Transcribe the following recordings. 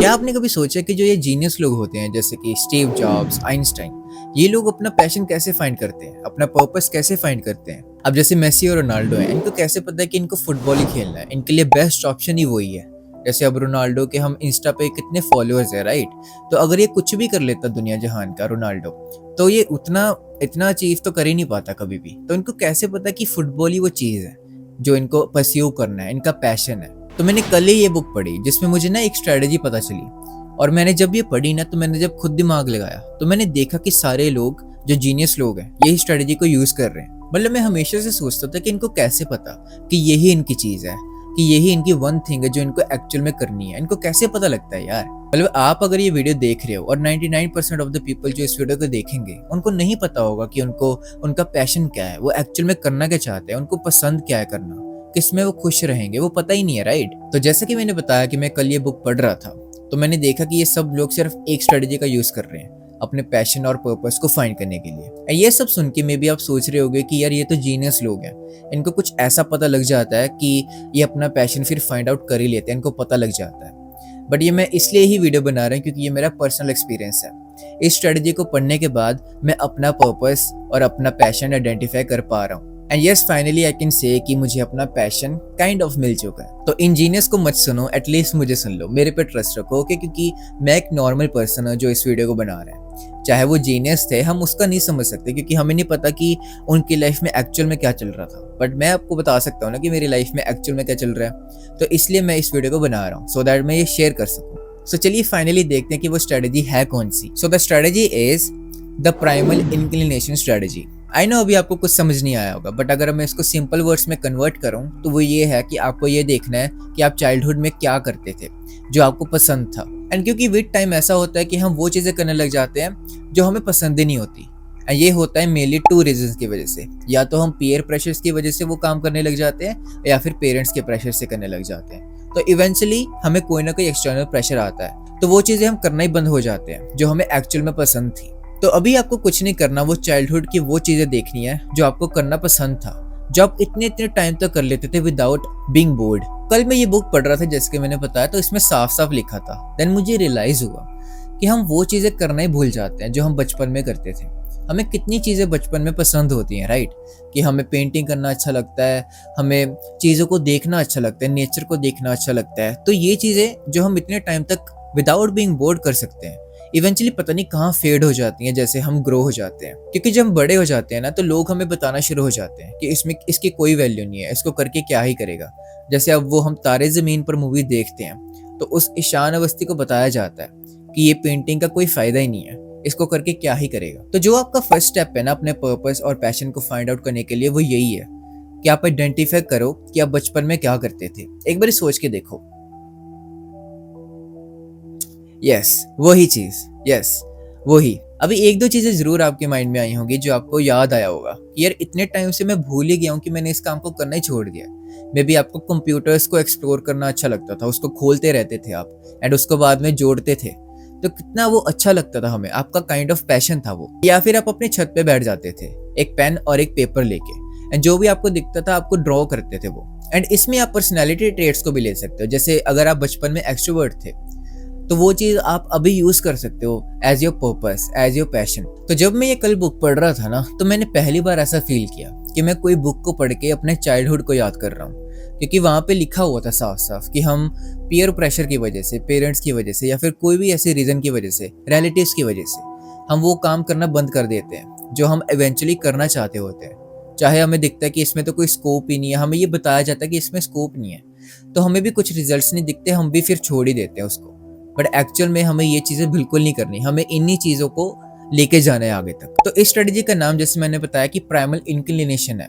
क्या आपने कभी सोचा कि जो ये जीनियस लोग होते हैं जैसे कि स्टीव जॉब्स, आइंस्टाइन, ये लोग अपना पैशन कैसे फाइंड करते हैं, अपना पर्पस कैसे फाइंड करते हैं? अब जैसे मेसी और रोनाल्डो हैं, इनको कैसे पता है कि इनको फुटबॉल ही खेलना है, इनके लिए बेस्ट ऑप्शन ही वही है। जैसे अब रोनाल्डो के हम इंस्टा पे कितने फॉलोअर्स है, राइट? तो अगर ये कुछ भी कर लेता दुनिया जहान का रोनाल्डो, तो ये उतना इतना अचीव तो कर ही नहीं पाता कभी भी। तो इनको कैसे पता कि फुटबॉल ही वो चीज़ है जो इनको परस्यू करना है, इनका पैशन है? तो मैंने कल ही ये बुक पढ़ी जिसमें मुझे ना एक स्ट्रेटजी पता चली। और मैंने जब ये पढ़ी ना, तो मैंने जब खुद दिमाग लगाया तो मैंने देखा कि सारे लोग जो जीनियस लोग हैं यही स्ट्रेटजी को यूज कर रहे हैं। मतलब मैं हमेशा से सोचता था कि इनको कैसे पता कि यही इनकी चीज है, कि यही इनकी वन थिंग है जो इनको एक्चुअल में करनी है। इनको कैसे पता लगता है यार? मतलब आप अगर ये वीडियो देख रहे हो और 99% ऑफ द पीपल जो इस वीडियो को देखेंगे उनको नहीं पता होगा कि उनको उनका पैशन क्या है, वो एक्चुअल में करना क्या चाहते हैं, उनको पसंद क्या है करना, किसमें वो खुश रहेंगे, वो पता ही नहीं है, राइट? तो जैसा कि मैंने बताया कि मैं कल ये बुक पढ़ रहा था, तो मैंने देखा कि ये सब लोग सिर्फ एक स्ट्रेटजी का यूज कर रहे हैं अपने पैशन और पर्पस को फाइंड करने के लिए। ये सब सुन के मे भी आप सोच रहे होगे कि यार ये तो जीनियस लोग हैं, इनको कुछ ऐसा पता लग जाता है कि ये अपना पैशन फिर फाइंड आउट कर ही लेते हैं, इनको पता लग जाता है। बट ये मैं इसलिए ही वीडियो बना रहा हूँ क्योंकि ये मेरा पर्सनल एक्सपीरियंस है। इस स्ट्रेटजी को पढ़ने के बाद मैं अपना पर्पस और अपना पैशन आइडेंटिफाई कर पा रहा हूँ। And yes, finally I can say कि मुझे अपना पैशन काइंड ऑफ मिल चुका है। तो इंजीनियर्स को मत सुनो, एटलीस्ट मुझे सुन लो, मेरे पे ट्रस्ट रखो, ओके? क्योंकि मैं एक नॉर्मल पर्सन हूँ जो इस वीडियो को बना रहा है। चाहे वो जीनियस थे, हम उसका नहीं समझ सकते क्योंकि हमें नहीं पता कि उनकी लाइफ में एक्चुअल में क्या चल रहा था। बट मैं आपको बता सकता हूँ ना कि मेरी लाइफ में एक्चुअल में क्या चल रहा है। तो इसलिए मैं इस वीडियो को बना रहा हूँ सो दैट मैं ये शेयर कर सकूँ। सो चलिए फाइनली देखते हैं कि वो स्ट्रेटजी है कौन सी। So the strategy is the primal inclination strategy. I know अभी आपको कुछ समझ नहीं आया होगा, बट अगर मैं इसको सिंपल वर्ड्स में कन्वर्ट करूं तो वो ये है कि आपको ये देखना है कि आप चाइल्डहुड में क्या करते थे जो आपको पसंद था। एंड क्योंकि विद टाइम ऐसा होता है कि हम वो चीज़ें करने लग जाते हैं जो हमें पसंद ही नहीं होती। एंड ये होता है मेनली 2 रीजंस की वजह से। या तो हम पीयर प्रेशर्स की वजह से वो काम करने लग जाते हैं या फिर पेरेंट्स के प्रेशर से करने लग जाते हैं। तो इवेंचुअली हमें कोई ना कोई एक्सटर्नल प्रेशर आता है, तो वो चीज़ें हम करना ही बंद हो जाते हैं जो हमें एक्चुअल में पसंद थी। तो अभी आपको कुछ नहीं करना, वो चाइल्डहुड की वो चीज़ें देखनी है जो आपको करना पसंद था, जो आप इतने इतने टाइम तक कर लेते थे विदाउट बीइंग बोर्ड। कल मैं ये बुक पढ़ रहा था जैसे कि मैंने बताया, तो इसमें साफ साफ लिखा था। देन मुझे रियलाइज़ हुआ कि हम वो चीज़ें करना ही भूल जाते हैं जो हम बचपन में करते थे। हमें कितनी चीज़ें बचपन में पसंद होती हैं, राइट? कि हमें पेंटिंग करना अच्छा लगता है, हमें चीज़ों को देखना अच्छा लगता है, नेचर को देखना अच्छा लगता है। तो ये चीज़ें जो हम इतने टाइम तक विदाउट बीइंग बोर्ड कर सकते हैं, इवेंचुअली पता नहीं कहाँ फेड हो जाती हैं जैसे हम ग्रो हो जाते हैं। क्योंकि जब हम बड़े हो जाते हैं ना, तो लोग हमें बताना शुरू हो जाते हैं कि इसमें इसकी कोई वैल्यू नहीं है, इसको करके क्या ही करेगा। जैसे अब वो हम तारे ज़मीन पर मूवी देखते हैं, तो उस ईशान अवस्थी को बताया जाता है कि ये पेंटिंग का कोई फ़ायदा ही नहीं है, इसको करके क्या ही करेगा। तो जो आपका फर्स्ट स्टेप है ना अपने पर्पस और पैशन को फाइंड आउट करने के लिए, वो यही है कि आप आइडेंटिफाई करो कि आप बचपन में क्या करते थे। एक बार सोच के देखो। यस, वही चीज़, यस वही। अभी 1-2 चीज़ें ज़रूर आपके माइंड में आई होंगी जो आपको याद आया होगा कि यार इतने टाइम से मैं भूल ही गया हूँ कि मैंने इस काम को करना ही छोड़ दिया। मे बी आपको कंप्यूटर्स को एक्सप्लोर करना अच्छा लगता था, उसको खोलते रहते थे आप एंड उसको बाद में जोड़ते थे, तो कितना वो अच्छा लगता था हमें, आपका काइंड ऑफ पैशन था वो। या फिर आप अपने छत पे बैठ जाते थे एक पेन और एक पेपर लेके, एंड जो भी आपको दिखता था आपको ड्रॉ करते थे वो। एंड इसमें आप पर्सनैलिटी ट्रेट्स को भी ले सकते हो। जैसे अगर आप बचपन में एक्सट्रोवर्ट थे तो वो चीज़ आप अभी यूज़ कर सकते हो as your purpose, as your passion. तो जब मैं ये कल बुक पढ़ रहा था ना, तो मैंने पहली बार ऐसा फील किया कि मैं कोई बुक को पढ़ के अपने चाइल्डहुड को याद कर रहा हूँ। क्योंकि वहाँ पे लिखा हुआ था साफ साफ कि हम पीयर प्रेशर की वजह से, पेरेंट्स की वजह से या फिर कोई भी ऐसे रीज़न की वजह से, रिलेटिव्स की वजह से हम वो काम करना बंद कर देते हैं जो हम इवेंचुअली करना चाहते होते हैं। चाहे हमें दिखता है कि इसमें तो कोई स्कोप ही नहीं है, हमें ये बताया जाता है कि इसमें स्कोप नहीं है, तो हमें भी कुछ रिजल्ट्स नहीं दिखते, हम भी फिर छोड़ ही देते हैं उसको। बट एक्चुअल में हमें ये चीज़ें बिल्कुल नहीं करनी, हमें इन्हीं चीज़ों को लेके जाना है आगे तक। तो इस स्ट्रेटजी का नाम जैसे मैंने बताया कि प्राइमल इंक्लिनेशन है।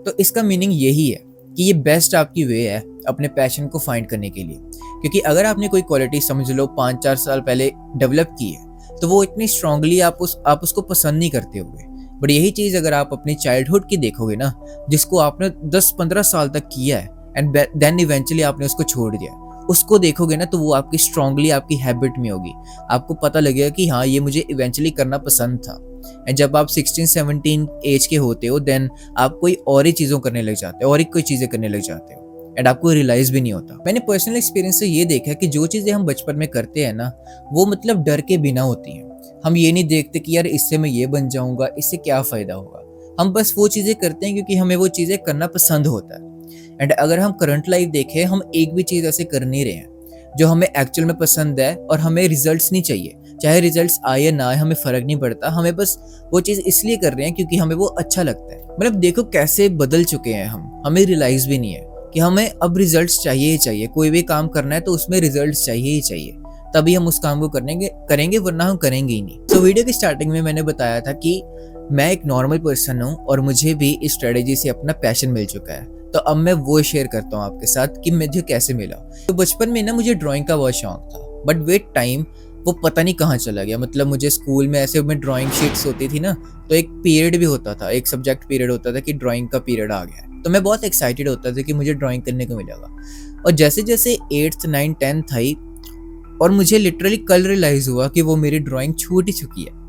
तो इसका मीनिंग यही है कि ये बेस्ट आपकी वे है अपने पैशन को फाइंड करने के लिए। क्योंकि अगर आपने कोई क्वालिटी समझ लो 5-4 साल पहले डेवलप की है, तो वो इतनी स्ट्रांगली आप उसको पसंद नहीं करते होगे। बट यही चीज़ अगर आप अपनी चाइल्डहुड की देखोगे ना, जिसको आपने 10-15 साल तक किया है एंड देन इवेंचुअली आपने उसको छोड़ दिया, उसको देखोगे ना, तो वो आपकी स्ट्रांगली आपकी हैबिट में होगी। आपको पता लगेगा कि हाँ ये मुझे इवेंचुअली करना पसंद था। एंड जब आप 16-17 एज के होते हो, देन आप कोई और ही चीज़ों करने लग जाते हो और ही कोई चीज़ें करने लग जाते हो। एंड आपको रियलाइज़ भी नहीं होता। मैंने पर्सनल एक्सपीरियंस से ये देखा है कि जो चीज़ें हम बचपन में करते हैं ना, वो मतलब डर के बिना होती हैं। हम ये नहीं देखते कि यार इससे मैं ये बन जाऊँगा, इससे क्या फ़ायदा होगा। हम बस वो चीज़ें करते हैं क्योंकि हमें वो चीज़ें करना पसंद होता है। एंड अगर हम करंट लाइफ देखें, हम एक भी चीज़ ऐसे कर नहीं रहे हैं जो हमें एक्चुअल में पसंद है और हमें रिजल्ट्स नहीं चाहिए। चाहे रिजल्ट्स आए या ना आए, हमें फ़र्क नहीं पड़ता। हमें बस वो चीज़ इसलिए कर रहे हैं क्योंकि हमें वो अच्छा लगता है। मतलब देखो कैसे बदल चुके हैं हम, हमें रियलाइज़ भी नहीं है कि हमें अब रिजल्ट्स चाहिए ही चाहिए। कोई भी काम करना है तो उसमें रिजल्ट्स चाहिए ही चाहिए, तभी हम उस काम को करेंगे, वरना हम करेंगे ही नहीं। तो वीडियो की स्टार्टिंग में मैंने बताया था कि मैं एक नॉर्मल पर्सन हूँ और मुझे भी इस स्ट्रेटेजी से अपना पैशन मिल चुका है। तो अब मैं वो शेयर करता हूँ आपके साथ कि मुझे कैसे मिला। तो बचपन में ना मुझे ड्राइंग का बहुत शौक था, बट विद टाइम वो पता नहीं कहाँ चला गया। मतलब मुझे स्कूल में ऐसे में ड्राइंग शीट्स होती थी ना, तो एक पीरियड भी होता था, एक सब्जेक्ट पीरियड होता था कि ड्राइंग का पीरियड आ गया है। तो मैं बहुत एक्साइटेड होता था कि मुझे ड्राइंग करने को मिलेगा। और जैसे जैसे 8th 9th 10th आई और मुझे लिटरली कल रियलाइज़ हुआ कि वो मेरी ड्राइंग छूट ही चुकी है।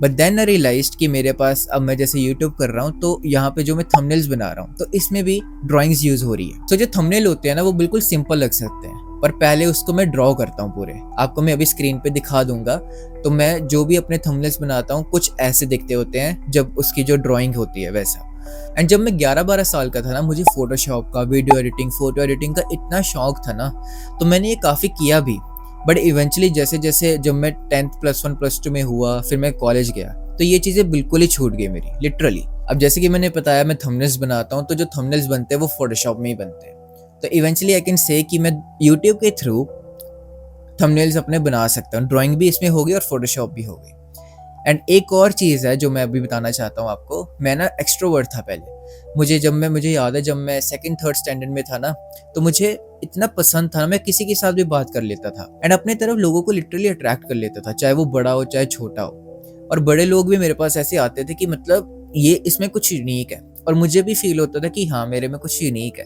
बट देन आई रियलाइज्ड कि मेरे पास अब मैं जैसे यूट्यूब कर रहा हूँ तो यहाँ पे जो मैं थंबनेल्स बना रहा हूँ तो इसमें भी ड्राइंग्स यूज़ हो रही है। तो जो थंबनेल होते हैं ना वो बिल्कुल सिंपल लग सकते हैं, पर पहले उसको मैं ड्रॉ करता हूँ पूरे। आपको मैं अभी स्क्रीन पे दिखा दूंगा। तो मैं जो भी अपने थंबनेल्स बनाता हूँ कुछ ऐसे दिखते होते हैं जब उसकी जो ड्राइंग होती है वैसा। एंड जब मैं 11-12 साल का था ना, मुझे फोटोशॉप का, वीडियो एडिटिंग, फोटो एडिटिंग का इतना शौक था ना, तो मैंने ये काफ़ी किया भी। बट इवेंचुअली जैसे जैसे जब मैं 10th +1 +2 में हुआ, फिर मैं कॉलेज गया, तो ये चीज़ें बिल्कुल ही छूट गई मेरी, लिटरली। अब जैसे कि मैंने बताया मैं थंबनेल्स बनाता हूँ, तो जो थंबनेल्स बनते हैं वो फोटोशॉप में ही बनते हैं। तो इवेंचुअली आई कैन से कि मैं यूट्यूब के थ्रू थंबनेल्स अपने बना सकता हूँ। ड्राइंग भी इसमें होगी और फोटोशॉप भी होगी। एंड एक और चीज़ है जो मैं अभी बताना चाहता हूँ आपको। मैं ना एक्सट्रोवर्ट था पहले। मुझे याद है जब मैं 2nd 3rd स्टैंडर्ड में था ना, तो मुझे इतना पसंद था ना, मैं किसी के साथ भी बात कर लेता था एंड अपने तरफ लोगों को लिटरली अट्रैक्ट कर लेता था, चाहे वो बड़ा हो चाहे छोटा हो। और बड़े लोग भी मेरे पास ऐसे आते थे कि मतलब ये इसमें कुछ यूनिक है, और मुझे भी फील होता था कि हाँ मेरे में कुछ यूनिक है।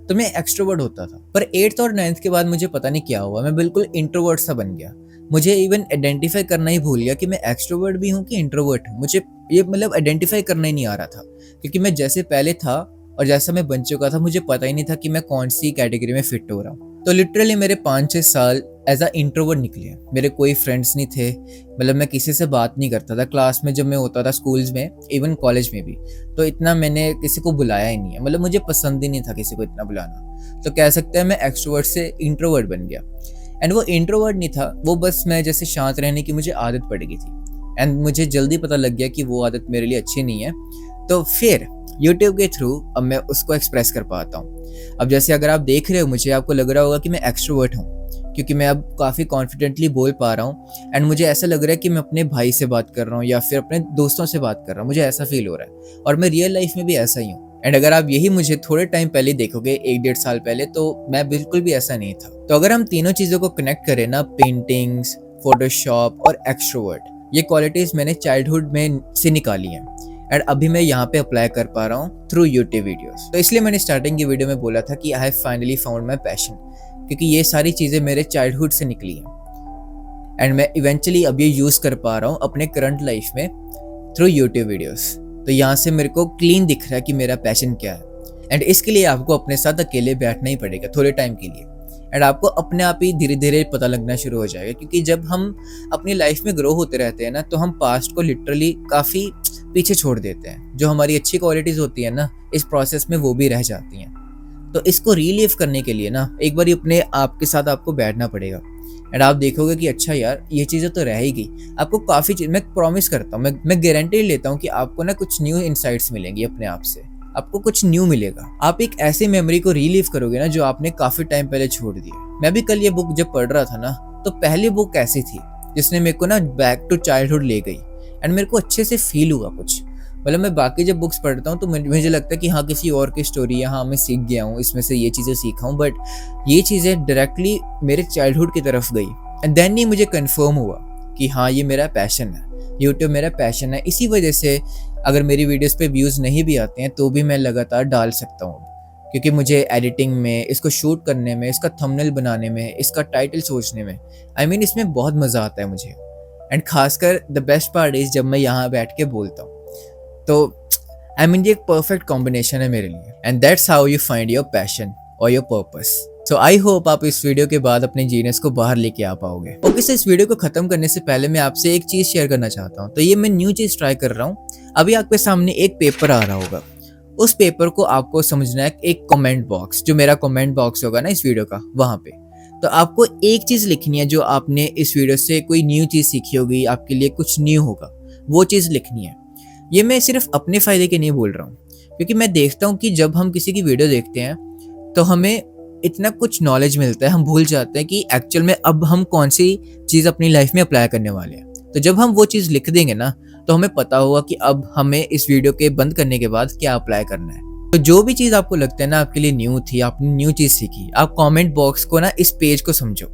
तो मैं एक्सट्रोवर्ट होता था। पर 8th और 9th के बाद मुझे पता नहीं क्या हुआ, मैं बिल्कुल इंट्रोवर्ट सा बन गया। मुझे इवन आइडेंटिफाई करना ही भूल गया कि मैं एक्सट्रोवर्ट भी हूँ कि इंट्रोवर्ट हूँ। मुझे ये मतलब आइडेंटिफाई करना ही नहीं आ रहा था, क्योंकि मैं जैसे पहले था और जैसा मैं बन चुका था, मुझे पता ही नहीं था कि मैं कौन सी कैटेगरी में फिट हो रहा हूँ। तो लिटरली मेरे 5-6 साल एज अ इंट्रोवर्ट निकले। मेरे कोई फ्रेंड्स नहीं थे, मतलब मैं किसी से बात नहीं करता था। क्लास में जब मैं होता था, स्कूल्स में, इवन कॉलेज में भी, तो इतना मैंने किसी को बुलाया ही नहीं है। मतलब मुझे पसंद ही नहीं था किसी को इतना बुलाना। तो कह सकते हैं मैं एक्सट्रोवर्ट से इंट्रोवर्ट बन गया। एंड वो इंट्रोवर्ट नहीं था, वो बस मैं जैसे शांत रहने की मुझे आदत पड़ गई थी। एंड मुझे जल्दी पता लग गया कि वो आदत मेरे लिए अच्छी नहीं है। तो फिर यूट्यूब के थ्रू अब मैं उसको एक्सप्रेस कर पाता हूँ। अब जैसे अगर आप देख रहे हो मुझे, आपको लग रहा होगा कि मैं एक्सट्रोवर्ट हूँ, क्योंकि मैं अब काफ़ी कॉन्फिडेंटली बोल पा रहा हूँ। एंड मुझे ऐसा लग रहा है कि मैं अपने भाई से बात कर रहा हूँ या फिर अपने दोस्तों से बात कर रहा हूँ, मुझे ऐसा फील हो रहा है। और मैं रियल लाइफ में भी ऐसा ही हूँ। एंड अगर आप यही मुझे थोड़े टाइम पहले देखोगे, 1-1.5 साल पहले, तो मैं बिल्कुल भी ऐसा नहीं था। तो अगर हम तीनों चीज़ों को कनेक्ट करें ना, पेंटिंग्स, फोटोशॉप और एक्सट्रोवर्ट, ये क्वालिटीज़ मैंने चाइल्डहुड में से निकाली हैं एंड अभी मैं यहाँ पे अप्लाई कर पा रहा हूँ थ्रू यूट्यूब वीडियोस। तो इसलिए मैंने स्टार्टिंग की वीडियो में बोला था कि I have finally found my passion, क्योंकि ये सारी चीज़ें मेरे चाइल्डहुड से निकली हैं एंड मैं इवेंचुअली अब ये यूज़ कर पा रहा हूँ अपने करंट लाइफ में थ्रू यूट्यूब वीडियोस। तो यहाँ से मेरे को क्लीन दिख रहा है कि मेरा पैशन क्या है। एंड इसके लिए आपको अपने साथ अकेले बैठना ही पड़ेगा थोड़े टाइम के लिए, एंड आपको अपने आप ही धीरे धीरे पता लगना शुरू हो जाएगा। क्योंकि जब हम अपनी लाइफ में ग्रो होते रहते हैं ना, तो हम पास्ट को लिटरली काफ़ी पीछे छोड़ देते हैं। जो हमारी अच्छी क्वालिटीज़ होती है ना, इस प्रोसेस में वो भी रह जाती हैं। तो इसको रिलीव करने के लिए ना एक बार अपने आप के साथ आपको बैठना पड़ेगा एंड आप देखोगे कि अच्छा यार ये चीज़ें तो रह ही गई। आपको काफ़ी चीज़, मैं प्रॉमिस करता हूँ, मैं गारंटी लेता हूँ कि आपको ना कुछ न्यू इंसाइट्स मिलेंगी अपने आप से, आपको कुछ न्यू मिलेगा। आप एक ऐसी मेमोरी को रिलीव करोगे ना जो आपने काफ़ी टाइम पहले छोड़ दी है। मैं भी कल ये बुक जब पढ़ रहा था ना, तो पहली बुक ऐसी थी जिसने मेरे को ना बैक टू चाइल्डहुड ले गई एंड मेरे को अच्छे से फील हुआ कुछ। मतलब मैं बाकी जब बुक्स पढ़ता हूँ तो मुझे लगता है कि हाँ किसी और की स्टोरी है, हाँ मैं सीख गया हूँ, इसमें से ये चीज़ें सीखा हूँ, बट ये चीज़ें डायरेक्टली मेरे चाइल्डहुड की तरफ गई एंड देन ही मुझे कन्फर्म हुआ कि हाँ ये मेरा पैशन है, यूट्यूब मेरा पैशन है। इसी वजह से अगर मेरी वीडियोस पे व्यूज़ नहीं भी आते हैं तो भी मैं लगातार डाल सकता हूँ, क्योंकि मुझे एडिटिंग में, इसको शूट करने में, इसका थंबनेल बनाने में, इसका टाइटल सोचने में, इसमें बहुत मज़ा आता है मुझे। एंड खासकर द बेस्ट पार्ट इज़ जब मैं यहाँ बैठ के बोलता हूँ, तो ये एक परफेक्ट कॉम्बिनेशन है मेरे लिए। And that's how you find your passion और your purpose. So I hope आप इस वीडियो के बाद अपने जीनियस को बाहर लेके आ पाओगे। ओके, सो इस वीडियो को खत्म करने से पहले मैं आपसे एक चीज शेयर करना चाहता हूँ। तो ये मैं न्यू चीज ट्राई कर रहा हूँ। अभी आपके सामने एक पेपर आ रहा होगा, उस पेपर को आपको समझना है एक कमेंट बॉक्स, जो मेरा कमेंट बॉक्स होगा ना इस वीडियो का, वहां पे तो आपको एक चीज लिखनी है जो आपने इस वीडियो से कोई न्यू चीज सीखी होगी, आपके लिए कुछ न्यू होगा, वो चीज लिखनी है। ये मैं सिर्फ अपने फायदे के नहीं बोल रहा हूँ, क्योंकि मैं देखता हूँ कि जब हम किसी की वीडियो देखते हैं तो हमें इतना कुछ नॉलेज मिलता है, हम भूल जाते हैं कि एक्चुअल में अब हम कौन सी चीज़ अपनी लाइफ में अप्लाई करने वाले हैं। तो जब हम वो चीज़ लिख देंगे ना, तो हमें पता होगा कि अब हमें इस वीडियो के बंद करने के बाद क्या अप्लाई करना है। तो जो भी चीज़ आपको लगता है ना आपके लिए न्यू थी, आपने न्यू चीज़ सीखी, आप कमेंट बॉक्स को ना इस पेज को समझो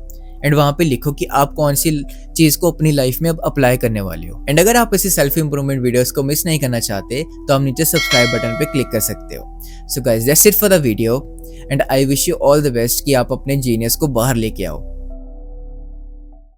एंड वहाँ पे लिखो कि आप कौन सी चीज़ को अपनी लाइफ में अब अप्लाई करने वाले हो। एंड अगर आप ऐसी सेल्फ इंप्रूवमेंट वीडियोस को मिस नहीं करना चाहते तो आप नीचे सब्सक्राइब बटन पे क्लिक कर सकते हो। So guys, that's it for the video and I wish you all the best कि आप अपने जीनियस को बाहर लेके आओ।